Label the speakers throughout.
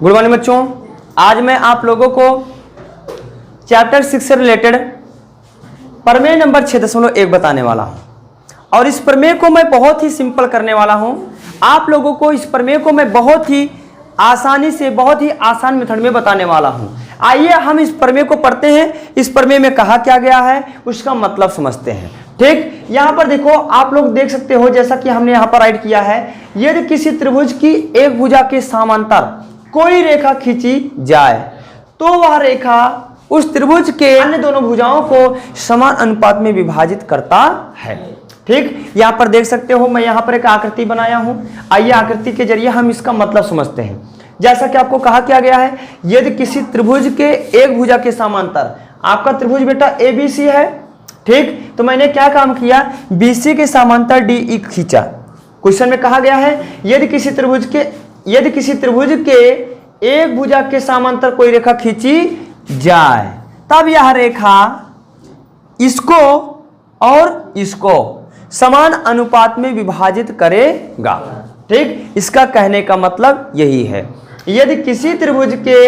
Speaker 1: Good morning बच्चों। आज मैं आप लोगों को चैप्टर 6 से रिलेटेड प्रमेय नंबर 6.1 बताने वाला हूं और इस प्रमेय को मैं बहुत ही सिंपल करने वाला हूं। आप लोगों को इस प्रमेय को मैं बहुत ही आसानी से बहुत ही आसान मेथड में बताने वाला हूं। आइए हम इस प्रमेय को पढ़ते हैं। इस प्रमेय में कहा क्या गया है उसका मतलब समझते हैं। ठीक, यहां पर देखो, आप लोग देख सकते हो जैसा कि हमने यहां पर राइट किया है, यदि किसी त्रिभुज की एक भुजा के समांतर कोई रेखा खींची जाए तो वह रेखा उस त्रिभुज के अन्य दोनों भुजाओं को समान अनुपात में विभाजित करता है। ठीक, यहां पर देख सकते हो मैं यहां पर एक आकृति बनाया हूं। आइए आकृति के जरिए हम इसका मतलब समझते हैं। जैसा कि आपको कहा क्या गया है, यदि किसी त्रिभुज के एक भुजा के समांतर, आपका त्रिभुज बेटा ABC है। ठीक, तो मैंने क्या काम किया, BC के समांतर DE खींचा। क्वेश्चन में कहा गया है यदि किसी त्रिभुज के एक भुजा के समांतर कोई रेखा खींची जाए तब यह रेखा इसको और इसको समान अनुपात में विभाजित करेगा। ठीक, इसका कहने का मतलब यही है, यदि किसी त्रिभुज के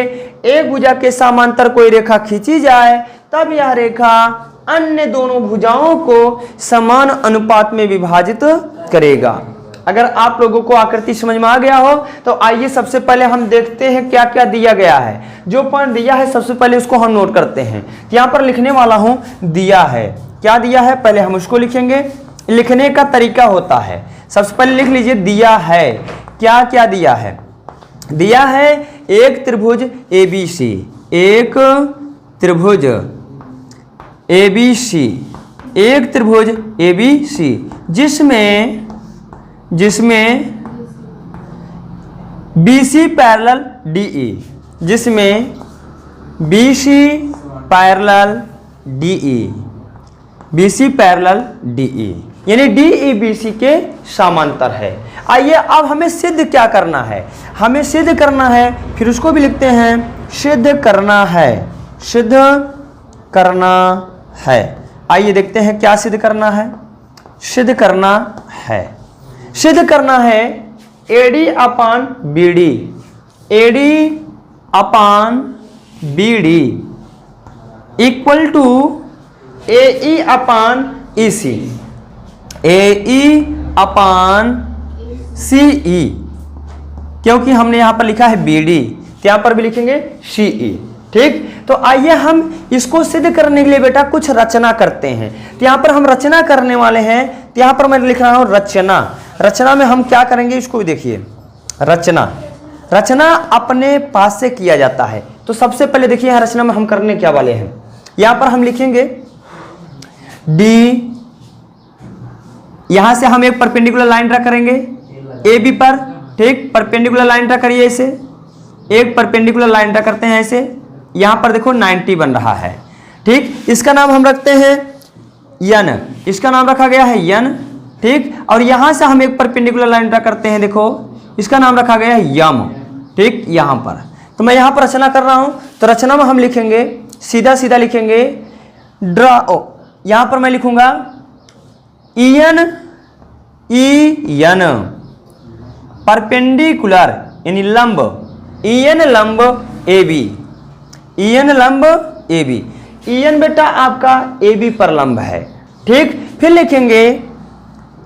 Speaker 1: एक भुजा के समांतर कोई रेखा खींची जाए तब यह रेखा अन्य दोनों भुजाओं को समान अनुपात में विभाजित करेगा। अगर आप लोगों को आकृति समझ में आ गया हो तो आइए सबसे पहले हम देखते हैं क्या क्या दिया गया है। जो पॉइंट दिया है सबसे पहले उसको हम नोट करते हैं। यहाँ पर लिखने वाला हूं दिया है, क्या दिया है पहले हम उसको लिखेंगे। लिखने का तरीका होता है, सबसे पहले लिख लीजिए दिया है। क्या क्या दिया है, दिया है एक त्रिभुज ABC, एक त्रिभुज ABC, एक त्रिभुज ABC जिसमें BC पैरेलल DE, जिसमें BC parallel DE, BC parallel DE यानी DE BC के समांतर है। आइए अब हमें सिद्ध क्या करना है, हमें सिद्ध करना है, फिर उसको भी लिखते हैं सिद्ध करना है, सिद्ध करना है। आइए देखते हैं क्या सिद्ध करना है। सिद्ध करना है, सिद्ध करना है AD upon BD, AD upon BD equal to AE upon EC, AE upon CE। क्योंकि हमने यहां पर लिखा है BD तो यहां पर भी लिखेंगे CE। ठीक, तो आइए हम इसको सिद्ध करने के लिए बेटा कुछ रचना करते हैं। तो यहां पर हम रचना करने वाले हैं, तो यहां पर मैं लिख रहा हूं रचना। रचना में हम क्या करेंगे इसको भी देखिए। रचना अपने पास से किया जाता है। तो सबसे पहले देखिए यहां रचना में हम करने क्या वाले हैं। यहां पर हम लिखेंगे D, यहां से हम एक परपेंडिकुलर लाइन ड्रा करेंगे AB पर। ठीक, परपेंडिकुलर लाइन ड्रा करिए, ऐसे एक परपेंडिकुलर लाइन ड्रा करते हैं ऐसे। यहां पर देखो 90 बन रहा है। ठीक, इसका नाम हम रखते हैं N, इसका नाम रखा गया है N। ठीक, और यहां से हम एक परपेंडिकुलर लाइन ड्रा करते हैं, देखो इसका नाम रखा गया है M। ठीक, यहां पर तो मैं यहां पर रचना कर रहा हूं, तो रचना में हम लिखेंगे सीधा सीधा लिखेंगे ड्रा। यहां पर मैं लिखूंगा EN परपेंडिकुलर यानी लंब, EN लंब AB, EN लंब AB, EN बेटा आपका AB पर लंब है। ठीक, फिर लिखेंगे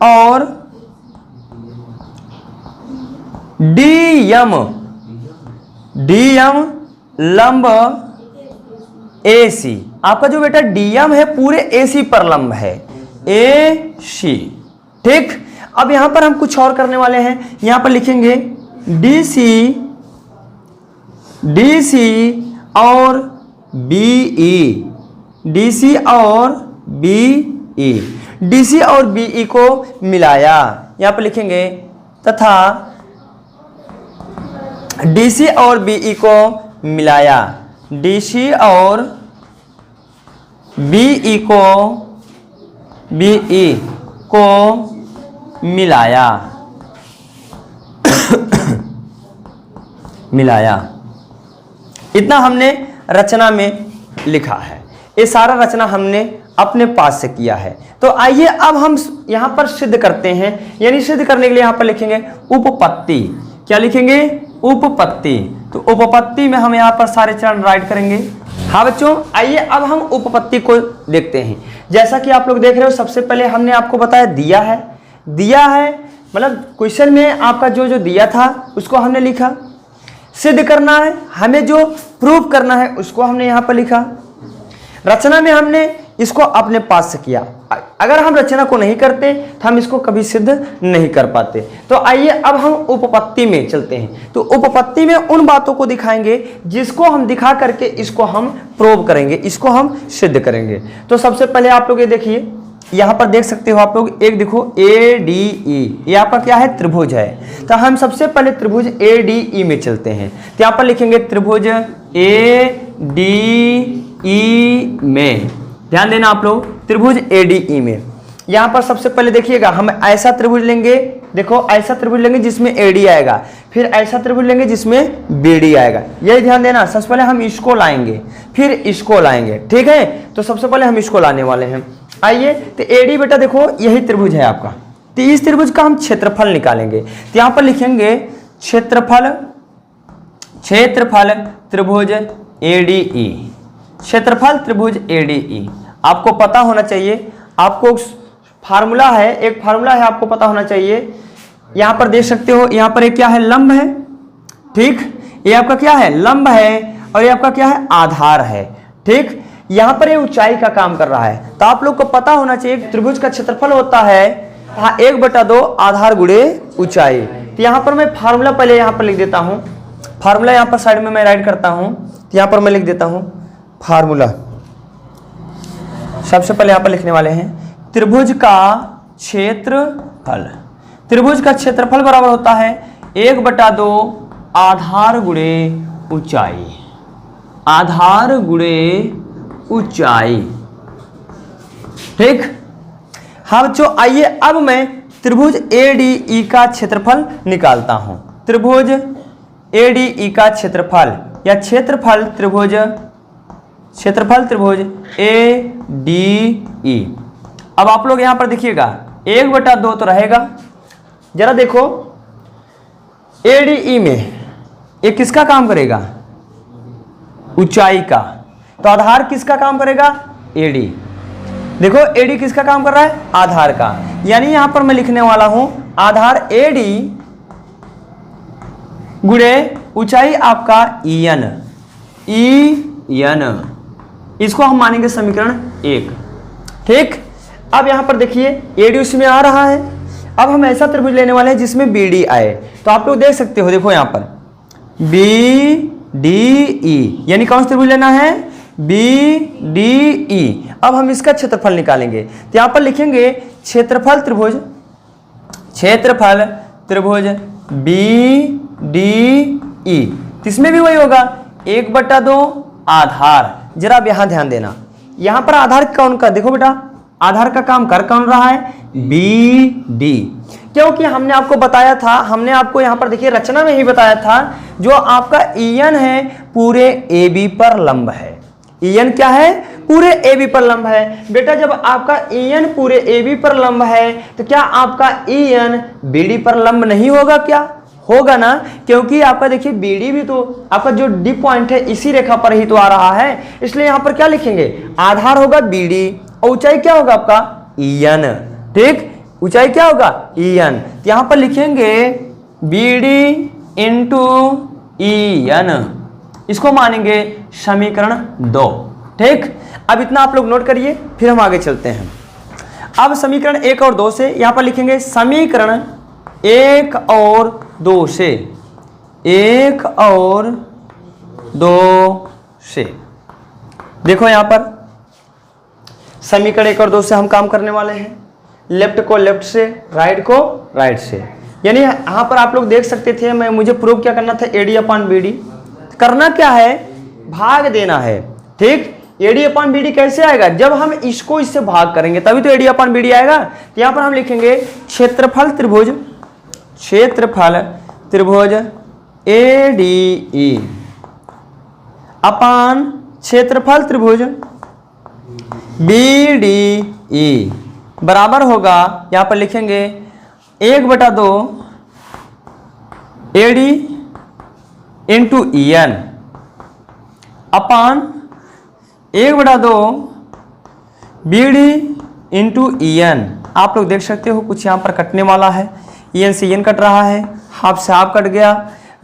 Speaker 1: और DM लंब AC। आपका जो बेटा DM है पूरे AC पर लंब है, AC। ठीक, अब यहां पर हम कुछ और करने वाले हैं। यहां पर लिखेंगे DC और BE, DC और BE, DC और BE को मिलाया। यहां पर लिखेंगे तथा DC और BE को मिलाया, DC और BE को मिलाया इतना हमने रचना में लिखा है। ये सारा रचना हमने अपने पास से किया है। तो आइए अब हम यहां पर सिद्ध करते हैं, यानी सिद्ध करने के लिए यहां पर लिखेंगे उपपत्ति। क्या लिखेंगे? उपपत्ति। तो उपपत्ति में हम यहाँ पर सारे चरण राइट करेंगे। हाँ बच्चों, आइए अब हम उपपत्ति को देखते हैं। जैसा कि आप लोग देख रहे हो, सबसे पहले हमने आपको बताया दिया है मतलब क्वेश्चन में आपका जो जो दिया था उसको हमने लिखा। सिद्ध करना है, हमें जो प्रूव करना है उसको हमने यहाँ पर लिखा। रचना में हमने इसको अपने पास से किया। अगर हम रचना को नहीं करते तो हम इसको कभी सिद्ध नहीं कर पाते। तो आइए अब हम उपपत्ति में चलते हैं। तो उपपत्ति में उन बातों को दिखाएंगे जिसको हम दिखा करके इसको हम प्रूव करेंगे, इसको हम सिद्ध करेंगे। तो सबसे पहले आप लोग ये देखिए, यहाँ पर देख सकते हो आप लोग, एक देखो ADE, यहाँ पर क्या है, त्रिभुज है। तो हम सबसे पहले त्रिभुज ADE में चलते हैं। तो यहाँ पर लिखेंगे त्रिभुज ADE में, ध्यान देना आप लोग, त्रिभुज ADE में। यहाँ पर सबसे पहले देखिएगा, हम ऐसा त्रिभुज लेंगे, देखो ऐसा त्रिभुज लेंगे जिसमें AD आएगा, फिर ऐसा त्रिभुज लेंगे जिसमें BD आएगा। यही ध्यान देना, सबसे पहले हम इसको लाएंगे फिर इसको लाएंगे, ठीक है। तो सबसे पहले हम इसको लाने वाले हैं। आइए, तो AD बेटा देखो यही त्रिभुज है आपका। तो इस त्रिभुज का हम क्षेत्रफल निकालेंगे। तो यहाँ पर लिखेंगे क्षेत्रफल त्रिभुज ADE, क्षेत्रफल त्रिभुज ADE। आपको पता होना चाहिए, आपको फार्मूला है, एक फार्मूला है, आपको पता होना चाहिए। यहाँ पर देख सकते हो, यहाँ पर एक क्या है, लंब है, ठीक। ये आपका क्या है, लंब है, और ये आपका क्या है, आधार है, ठीक। यहाँ पर ये ऊंचाई का काम कर रहा है। तो आप लोग को पता होना चाहिए त्रिभुज का क्षेत्रफल होता है 1/2 आधार गुणे ऊंचाई। तो यहाँ पर मैं फार्मूला पहले यहाँ पर लिख देता हूँ। फार्मूला यहाँ पर साइड में मैं राइट करता हूँ। तो यहाँ पर मैं लिख देता हूँ फार्मूला। सबसे पहले यहाँ पर लिखने वाले हैं त्रिभुज का क्षेत्रफल। त्रिभुज का क्षेत्रफल बराबर होता है 1/2 आधार गुणे ऊंचाई, आधार गुणे ऊंचाई, ठीक। हाँ बच्चों, आइए अब मैं त्रिभुज ADE का क्षेत्रफल निकालता हूं। त्रिभुज ADE का क्षेत्रफल या क्षेत्रफल त्रिभुज ADE। अब आप लोग यहां पर देखिएगा 1/2 तो रहेगा। जरा देखो ADE में ये किसका काम करेगा, ऊंचाई का। तो आधार किसका काम करेगा, AD। देखो AD किसका काम कर रहा है, आधार का। यानी यहां पर मैं लिखने वाला हूं आधार AD गुणे ऊंचाई आपका EN। इसको हम मानेंगे समीकरण 1, ठीक। अब यहां पर देखिए AD उसमें आ रहा है। अब हम ऐसा त्रिभुज लेने वाले हैं जिसमें BD आए। तो आप लोग देख सकते हो, देखो यहां पर BDE, यानी कौन सा त्रिभुज लेना है, BDE। अब हम इसका क्षेत्रफल निकालेंगे। तो यहां पर लिखेंगे क्षेत्रफल त्रिभुज BDE। इसमें भी वही होगा 1/2 आधार। जरा अब यहां ध्यान देना, यहां पर आधार कौन का, देखो बेटा आधार का काम कर कौन रहा है, BD। क्योंकि हमने आपको बताया था, हमने आपको यहां पर देखिए रचना में ही बताया था, जो आपका EN है पूरे AB पर लंब है। EN क्या है, पूरे AB पर लंब है। बेटा जब आपका EN पूरे AB पर लंब है तो क्या आपका EN BD पर लंब नहीं होगा, क्या होगा ना। क्योंकि आपका देखिए BD भी तो आपका जो D पॉइंट है इसी रेखा पर ही तो आ रहा है। इसलिए यहां पर क्या लिखेंगे, आधार होगा BD और ऊंचाई क्या होगा आपका EN, ठीक। ऊंचाई क्या होगा EN। तो यहां पर लिखेंगे BD इंटू EN, इसको मानेंगे समीकरण 2, ठीक। अब इतना आप लोग नोट करिए, फिर हम आगे चलते हैं। अब समीकरण 1 और 2 से यहां पर लिखेंगे समीकरण 1 और 2 से, 1 और 2 से। देखो यहां पर समीकरण 1 और 2 से हम काम करने वाले हैं। लेफ्ट को लेफ्ट से, राइट को राइट से। यानी यहां पर आप लोग देख सकते थे, मुझे प्रूव क्या करना था, AD/BD। करना क्या है, भाग देना है, ठीक। AD/BD कैसे आएगा, जब हम इसको इससे भाग करेंगे तभी तो AD/BD आएगा। तो यहां पर हम लिखेंगे क्षेत्रफल त्रिभुज ADE अपान क्षेत्रफल त्रिभुज BDE बराबर होगा, यहां पर लिखेंगे 1/2 AD into E N upon 1/2 B D into E N. आप लोग देख सकते हो कुछ यहाँ पर कटने वाला है, ई एन से एन कट रहा है, हाफ से हाफ कट गया,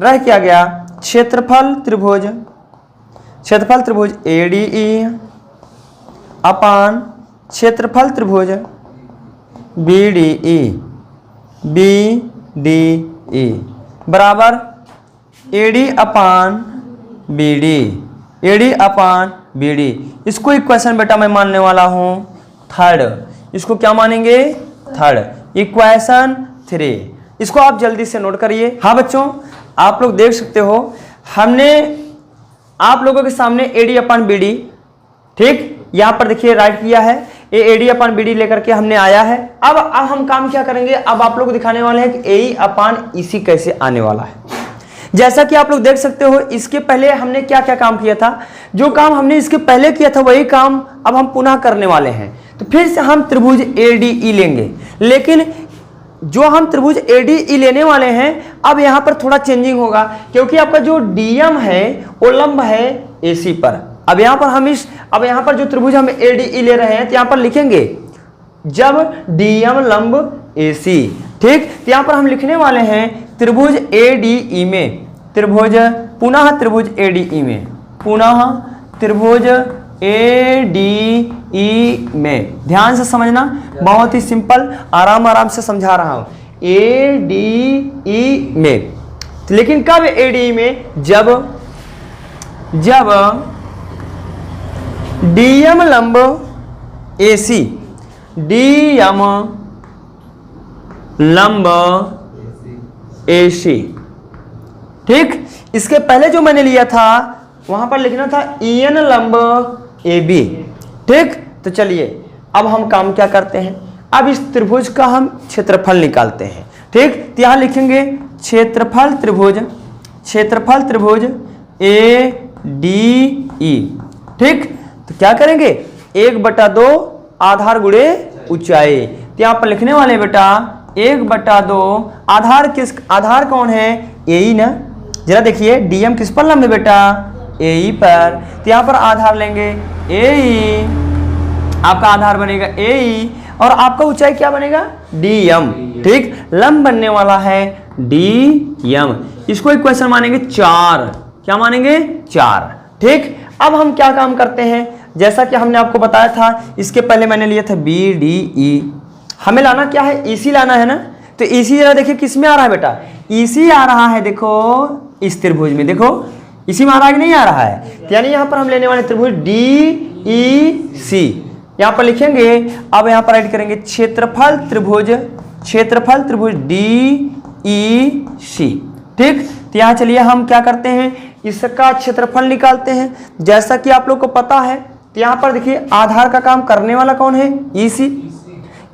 Speaker 1: रह क्या गया क्षेत्रफल त्रिभुज ए डी ई अपान क्षेत्रफल त्रिभुज बी डी ई बराबर एडी अपान बी डी। इसको इक्वेशन बेटा मैं मानने वाला हूं थर्ड। इसको क्या मानेंगे थर्ड, इक्वेशन 3। इसको आप जल्दी से नोट करिए। हाँ बच्चों, आप लोग देख सकते हो हमने आप लोगों के सामने एडी अपान बी डी, ठीक यहां पर देखिए राइट किया है, A D upon B D लेकर के हमने आया है। अब हम काम क्या करेंगे, अब आप लोग को दिखाने वाले हैं कि ए अपान इसी कैसे आने वाला है। जैसा कि आप लोग देख सकते हो इसके पहले हमने क्या क्या काम किया था, जो काम हमने इसके पहले किया था वही काम अब हम पुनः करने वाले हैं। तो फिर से हम त्रिभुज ए डी ई लेंगे, लेकिन जो हम त्रिभुज ए डी ई लेने वाले हैं अब यहां पर थोड़ा चेंजिंग होगा, क्योंकि आपका जो डीएम है वो लंब है एसी पर। अब यहां पर जो त्रिभुज हम ए डी ई ले रहे हैं तो यहां पर लिखेंगे जब डीएम लंब एसी, ठीक। तो यहां पर हम लिखने वाले हैं त्रिभुज ए डी ई में, पुनः त्रिभुज ए डी ई में। ध्यान से समझना, बहुत ही सिंपल, आराम से समझा रहा हूं। ए डी ई में, लेकिन कब ए डी ई में, जब डीएम लंब एसी, डीएम लंब एसी, ठीक। इसके पहले जो मैंने लिया था वहां पर लिखना था ईएन लंब ए बी, ठीक। तो चलिए अब हम काम क्या करते हैं, अब इस त्रिभुज का हम क्षेत्रफल निकालते हैं, ठीक। तो यहां लिखेंगे क्षेत्रफल त्रिभुज ए डी ई, ठीक। तो क्या करेंगे 1/2 आधार गुणे ऊंचाई। तो यहां पर लिखने वाले बेटा 1/2 आधार कौन है, ए ई ना। जरा देखिए डीएम किस पर लंब है बेटा, ए ई पर। तो यहां पर आधार लेंगे ए ई, आपका आधार बनेगा ए ई और आपका ऊंचाई क्या बनेगा डीएम, ठीक। लंब बनने वाला है डीएम। इसको इक्वेशन मानेंगे 4, क्या मानेंगे 4, ठीक। अब हम क्या काम करते हैं, जैसा कि हमने आपको बताया था इसके पहले मैंने लिया था बी डी ई, हमें लाना क्या है ईसी लाना है ना। तो ईसी जरा देखिए किस में आ रहा है बेटा, ईसी आ रहा है, देखो इस त्रिभुज में, देखो इसी में आ रहा है कि नहीं आ रहा है। यानी यहां पर हम लेने वाले त्रिभुज डी ई सी, यहां पर लिखेंगे। अब यहां पर ऐड करेंगे क्षेत्रफल त्रिभुज डी ई सी, ठीक। तो यहां चलिए हम क्या करते हैं, इसका क्षेत्रफल निकालते हैं। जैसा कि आप लोग को पता है, तो यहां पर देखिए आधार का काम करने वाला कौन है ईसी,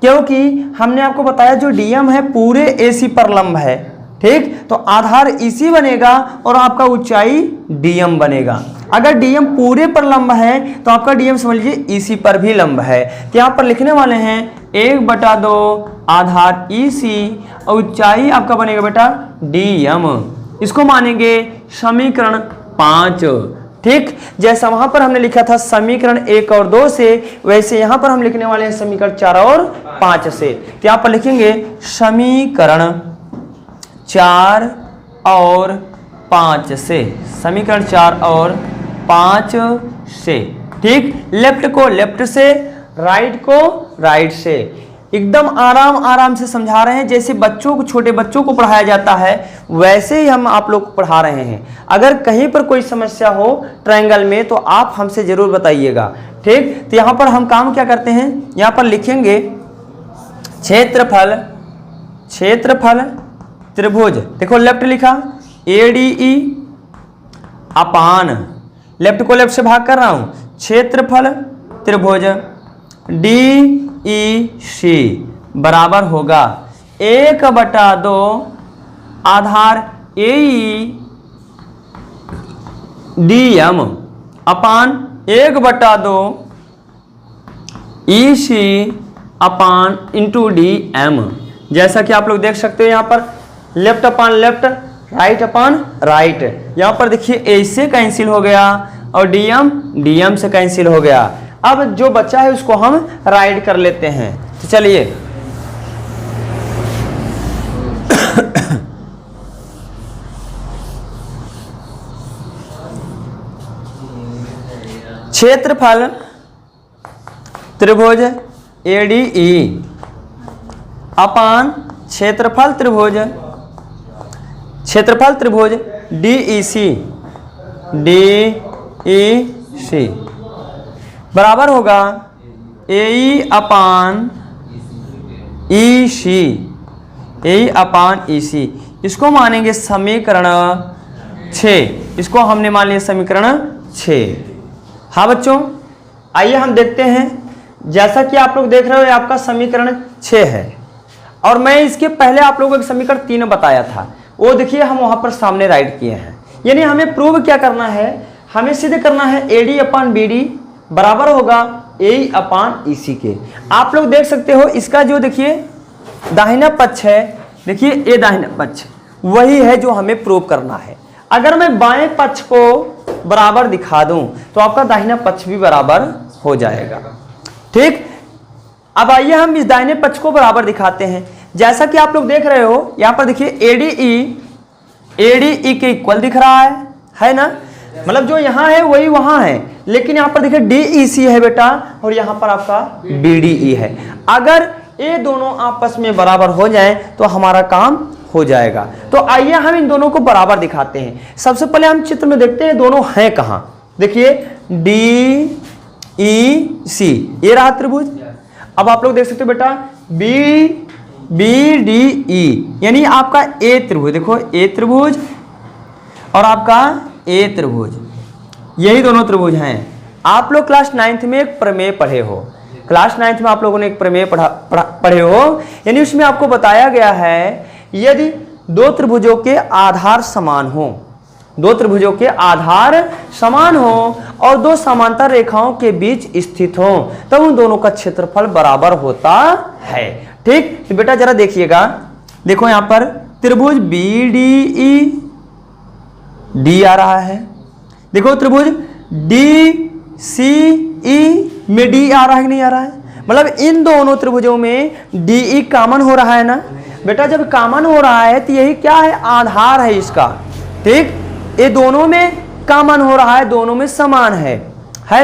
Speaker 1: क्योंकि हमने आपको बताया जो डीएम है पूरे एसी पर लंब है, ठीक। तो आधार ईसी बनेगा और आपका ऊंचाई डीएम बनेगा। अगर डीएम पूरे पर लंब है तो आपका डीएम समझ लीजिए ईसी पर भी लंब है। तो यहां पर लिखने वाले हैं 1/2 आधार ईसी और ऊंचाई आपका बनेगा बेटा डीएम। इसको मानेंगे समीकरण 5, ठीक। जैसा वहां पर हमने लिखा था समीकरण 1 और 2 से, वैसे यहां पर हम लिखने वाले हैं समीकरण 4 और 5 से। तो यहां पर लिखेंगे समीकरण 4 और 5 से, समीकरण 4 और 5 से, ठीक। लेफ्ट को लेफ्ट से, राइट को राइट से, एकदम आराम से समझा रहे हैं। जैसे बच्चों को, छोटे बच्चों को पढ़ाया जाता है वैसे ही हम आप लोग को पढ़ा रहे हैं। अगर कहीं पर कोई समस्या हो ट्रायंगल में तो आप हमसे जरूर बताइएगा, ठीक। तो यहां पर हम काम क्या करते हैं, यहां पर लिखेंगे क्षेत्रफल त्रिभुज, देखो लेफ्ट लिखा A D E upon, left को लेफ्ट से भाग कर रहा हूं, क्षेत्रफल त्रिभुज डी ई सी बराबर होगा 1/2 आधार A D M upon 1/2 E C upon into D M. जैसा कि आप लोग देख सकते हो यहाँ पर left upon left, right upon right. यहाँ पर देखिए ए से कैंसिल हो गया और डीएम से कैंसिल हो गया। अब जो बचा है उसको हम राइट कर लेते हैं। तो चलिए क्षेत्रफल त्रिभुज ADE अपान क्षेत्रफल त्रिभुज DEC बराबर होगा AE अपान EC। इसको मानेंगे समीकरण 6। इसको हमने मान लिया समीकरण 6। हाँ बच्चों, आइए हम देखते हैं। जैसा कि आप लोग देख रहे हो ये आपका समीकरण 6 है और मैं इसके पहले आप लोगों को एक समीकरण 3 बताया था, वो देखिए हम वहां पर सामने राइट किए हैं। यानी हमें प्रूव क्या करना है, हमें सीधे करना है AD अपान BD बराबर होगा AE अपान EC के। आप लोग देख सकते हो इसका जो देखिए दाहिना पक्ष है, देखिए ये दाहिना पक्ष वही है जो हमें प्रूव करना है। अगर मैं बाएं पक्ष को बराबर दिखा दूं तो आपका दाहिना पक्ष भी बराबर हो जाएगा। ठीक, अब आइए हम इस दाहिने पक्ष को बराबर दिखाते हैं। जैसा कि आप लोग देख रहे हो यहाँ पर देखिए ADE के इक्वल दिख रहा है ना, मतलब जो यहाँ है वही वहां है, लेकिन यहाँ पर देखिए DEC है बेटा और यहाँ पर आपका BDE है। अगर ये दोनों आपस में बराबर हो जाएं तो हमारा काम हो जाएगा। तो आइए हम इन दोनों को बराबर दिखाते हैं। सबसे पहले हम चित्र में देखते हैं दोनों हैं कहाँ। देखिए DEC ये रहा त्रिभुज। अब आप लोग देख सकते हो बेटा BDE यानी आपका A त्रिभुज, देखो A त्रिभुज और आपका A त्रिभुज, यही दोनों त्रिभुज हैं। आप लोग क्लास 9th में एक प्रमेय पढ़े हो, क्लास 9th में आप लोगों ने एक प्रमेय पढ़े हो, यानी उसमें आपको बताया गया है यदि दो त्रिभुजों के आधार समान हो, दो त्रिभुजों के आधार समान हो और दो समांतर रेखाओं के बीच स्थित हो तब उन दोनों का क्षेत्रफल बराबर होता है। ठीक, तो बेटा जरा देखिएगा, देखो यहां पर त्रिभुज BDE D आ रहा है, देखो त्रिभुज DCE में D आ रहा है कि नहीं आ रहा है, मतलब इन दोनों त्रिभुजों में DE कॉमन हो रहा है ना बेटा। जब कॉमन हो रहा है तो यही क्या है, आधार है इसका। ठीक, ये दोनों में कॉमन हो रहा है, दोनों में समान है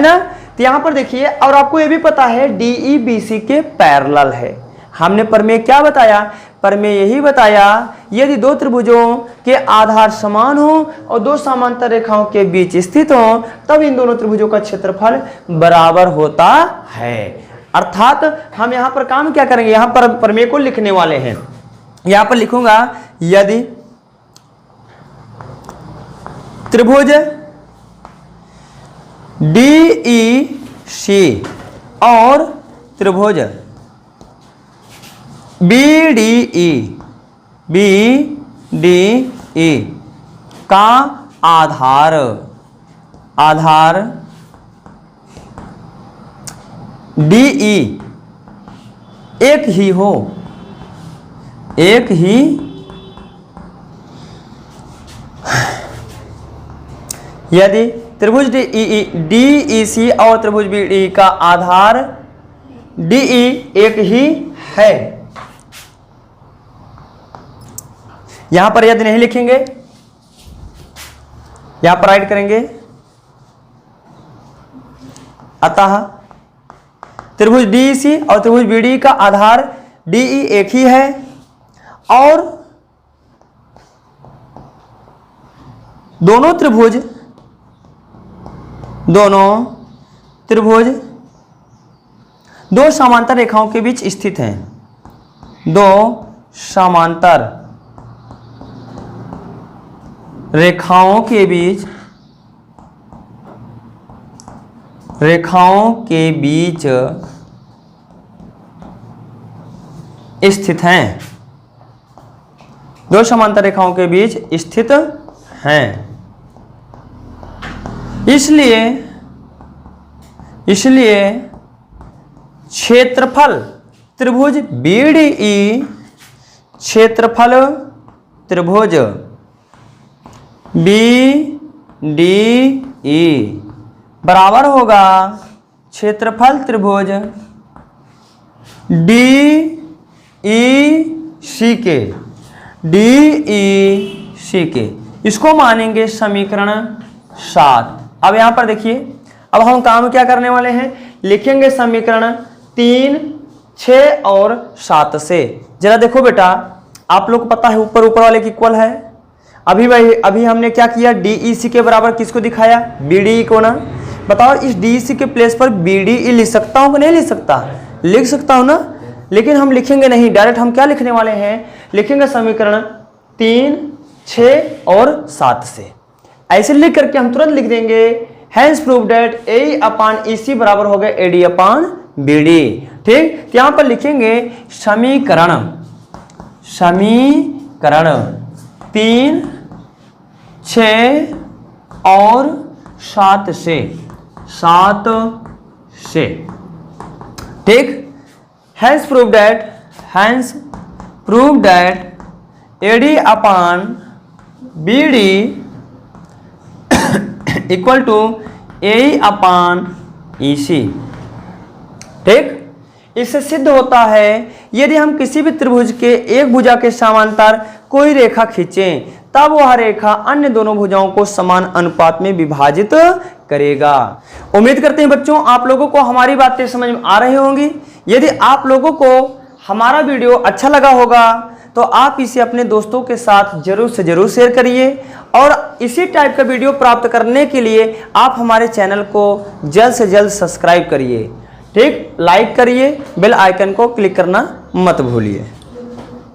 Speaker 1: ना। तो यहां पर देखिए, और आपको ये भी पता है DE BC के पैरेलल है। हमने प्रमेय क्या बताया, प्रमेय यही बताया यदि दो त्रिभुजों के आधार समान हो और दो समांतर रेखाओं के बीच स्थित हो तब इन दोनों त्रिभुजों का क्षेत्रफल बराबर होता है। अर्थात हम यहां पर काम क्या करेंगे, यहां पर प्रमेय को लिखने वाले हैं। यहां पर लिखूंगा यदि त्रिभुज DEC और त्रिभुज BDE का आधार DE एक ही हो, एक ही यदि त्रिभुज DEC और त्रिभुज BDE का आधार DE एक ही है। यहां पर यदि नहीं लिखेंगे, यहां पर राइट करेंगे, अतः त्रिभुज DEC और त्रिभुज BDE का आधार DE एक ही है और दोनों त्रिभुज दो समांतर रेखाओं के बीच स्थित हैं, दो समांतर रेखाओं के बीच स्थित हैं, दो समांतर रेखाओं के बीच स्थित हैं। इसलिए क्षेत्रफल त्रिभुज BDE क्षेत्रफल त्रिभुज BDE बराबर होगा क्षेत्रफल त्रिभुज DEC के। इसको मानेंगे समीकरण 7। अब यहाँ पर देखिए, अब हम काम क्या करने वाले हैं, लिखेंगे समीकरण 3, 6 और 7 से। जरा देखो बेटा, आप लोग को पता है ऊपर वाले की इक्वल है। अभी हमने क्या किया, DEC के बराबर किसको दिखाया, BDE को ना। बताओ इस DEC के प्लेस पर BDE लिख सकता हूं कि नहीं लिख सकता, लिख सकता हूं ना। लेकिन हम लिखेंगे नहीं, डायरेक्ट हम क्या लिखने वाले हैं, लिखेंगे समीकरण 3, 6 और 7 से। ऐसे लिख करके हम तुरंत लिख देंगे हैंस प्रूव दैट AE/EC बराबर हो गया AD/BD। ठीक, तो यहां पर लिखेंगे समीकरण 3, 6 और 7 से। ठीक, hence prove that AD/BD equal to AE/EC। ठीक, इससे सिद्ध होता है यदि हम किसी भी त्रिभुज के एक भुजा के समांतर कोई रेखा खींचें तब वह रेखा अन्य दोनों भुजाओं को समान अनुपात में विभाजित करेगा। उम्मीद करते हैं बच्चों आप लोगों को हमारी बातें समझ में आ रही होंगी। यदि आप लोगों को हमारा वीडियो अच्छा लगा होगा तो आप इसे अपने दोस्तों के साथ जरूर से जरूर शेयर करिए, और इसी टाइप का वीडियो प्राप्त करने के लिए आप हमारे चैनल को जल्द से जल्द सब्सक्राइब करिए। ठीक, लाइक करिए, बेल आइकन को क्लिक करना मत भूलिए।